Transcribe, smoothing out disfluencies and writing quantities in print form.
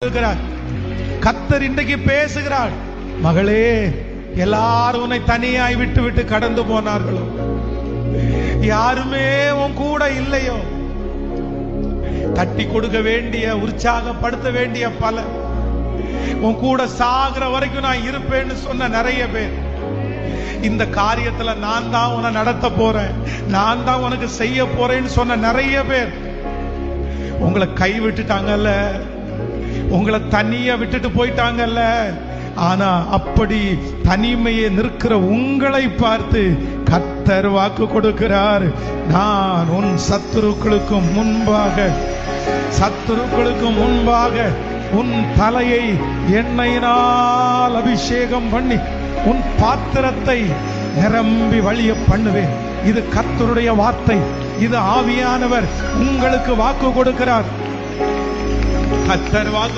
கொடுக்கிறார். கர்த்தர் இன்றைக்கு பேசுகிறார். மகளே, எல்லாரும் உன்னை தனியாய் விட்டு விட்டு கடந்து போனார்களோ, யாருமே உன் கூட இல்லையோ, தட்டி கொடுக்க வேண்டிய, உற்சாகப்படுத்த வேண்டிய பல, உன் கூட சாகிற வரைக்கும் நான் இருப்பேன்னு சொன்ன நிறைய பேர், இந்த காரியத்துல நான் தான் உன்னை நடத்த போறேன், நான் தான் உனக்கு செய்ய போறேன்னு சொன்ன நிறைய பேர் உங்களை கை விட்டுட்டாங்கல்ல, உங்களை தனியா விட்டுட்டு போயிட்டாங்கல்ல. ஆனா அப்படி தனிமையை நிற்கிற உங்களை பார்த்து கர்த்தர் வாக்கு கொடுக்கிறார். நான் உன் சத்துருக்களுக்கு முன்பாக உன் தலையை எண்ணெயினால் அபிஷேகம் பண்ணி உன் பாத்திரத்தை நிரம்பி வழிய பண்ணுவேன். இது கர்த்தருடைய வார்த்தை. இது ஆவியானவர் உங்களுக்கு வாக்கு கொடுக்கிறார். கர்த்தர் வாக்கு